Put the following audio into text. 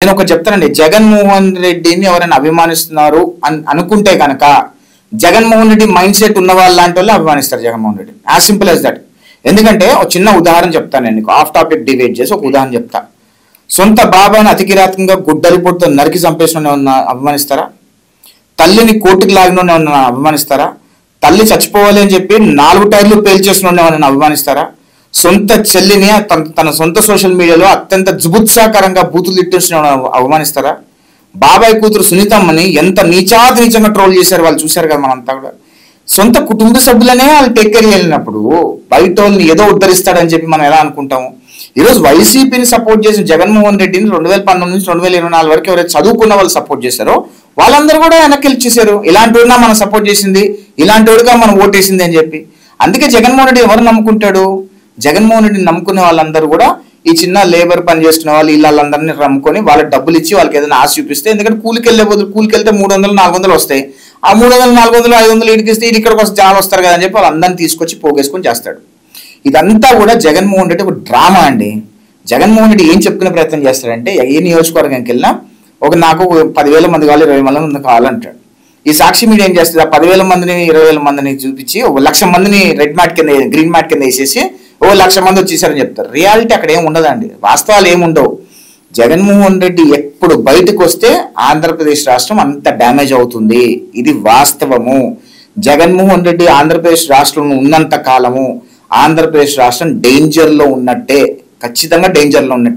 నేను ఒకటి చెప్తానండి. జగన్మోహన్ రెడ్డిని ఎవరైనా అభిమానిస్తున్నారు అని అనుకుంటే కనుక జగన్మోహన్ రెడ్డి మైండ్ సెట్ ఉన్న వాళ్ళు లాంటి వాళ్ళు అభిమానిస్తారు Jaganmohan Reddy. As simple as that. ఎందుకంటే ఒక చిన్న ఉదాహరణ చెప్తాను, నేను ఆఫ్ టాపిక్ డిబేట్ చేసి ఒక ఉదాహరణ చెప్తా. సొంత బాబాని అతి కిరాతకంగా గుడ్డలి పొడితో నరికి చంపేసిన అభిమానిస్తారా? తల్లిని కోర్టుకు లాగిన అభిమానిస్తారా? తల్లి చచ్చిపోవాలి అని చెప్పి 4 టైర్లు పేల్చేసిన అభిమానిస్తారా? సొంత చెల్లిని తన సొంత సోషల్ మీడియాలో అత్యంత జుబుత్సాకరంగా బూతులు తిట్టించిన అవమానిస్తారా? బాబాయ్ కూతురు సునీతమ్మని ఎంత నీచంగా ట్రోల్ చేశారు వాళ్ళు, చూశారు కదా మనంతా కూడా. సొంత కుటుంబ సభ్యులనే వాళ్ళు టేక్ కేర్ వెళ్ళినప్పుడు బయట వాళ్ళని ఏదో ఉద్ధరిస్తాడని చెప్పి మనం ఎలా అనుకుంటాము? ఈరోజు వైసీపీని సపోర్ట్ చేసిన జగన్మోహన్ రెడ్డిని 2019 నుంచి 2024 వరకు ఎవరైతే చదువుకున్న వాళ్ళు సపోర్ట్ చేశారో వాళ్ళందరూ కూడా వెనక్కి ఇచ్చేసారు. ఇలాంటి వాడినా మనం సపోర్ట్ చేసింది, ఇలాంటి వాడిగా మనం ఓటేసింది అని చెప్పి. అందుకే జగన్మోహన్ రెడ్డి ఎవరు నమ్ముకుంటాడు? జగన్మోహన్ రెడ్డిని నమ్ముకునే వాళ్ళందరూ కూడా ఈ చిన్న లేబర్ పని చేసుకునే వాళ్ళు వీళ్ళందరినీ నమ్ముకొని వాళ్ళకి డబ్బులు ఇచ్చి వాళ్ళకి ఏదైనా ఆశ చూపిస్తే, ఎందుకంటే కూలికి వెళ్ళే బదులు కూలికి వెళ్తే 300-400 వస్తాయి. ఆ 300-400-500 ఇటుకి ఇస్తే ఇక్కడికి వస్తే జనాలు వస్తారు కదా అని చెప్పి వాళ్ళందరినీ తీసుకొచ్చి పోగేసుకొని చేస్తాడు. ఇదంతా కూడా జగన్మోహన్ రెడ్డి ఒక డ్రామా అండి. జగన్మోహన్ రెడ్డి ఏం చెప్పుకునే ప్రయత్నం చేస్తాడంటే, ఏ నియోజకవర్గానికి వెళ్ళినా నాకు 10,000 మంది కావాలి, 20,000 మంది కావాలంటాడు. ఈ సాక్షి మీడియా ఏం చేస్తుంది? 10,000 మందిని 20,000 మందిని చూపించి 1,00,000 మందిని రెడ్ మ్యాట్ కింద గ్రీన్ మ్యాట్ కింద వేసేసి 1,00,000 మంది వచ్చేసారని చెప్తారు. రియాలిటీ అక్కడ ఏమి ఉండదండి, వాస్తవాలు ఏముండవు. జగన్మోహన్ రెడ్డి ఎప్పుడు బయటకు వస్తే ఆంధ్రప్రదేశ్ రాష్ట్రం అంత డ్యామేజ్ అవుతుంది. ఇది వాస్తవము. జగన్మోహన్ రెడ్డి ఆంధ్రప్రదేశ్ రాష్ట్రంలో ఉన్నంత కాలము ఆంధ్రప్రదేశ్ రాష్ట్రం డేంజర్లో ఉన్నట్టే, ఖచ్చితంగా డేంజర్లో ఉన్నట్టే.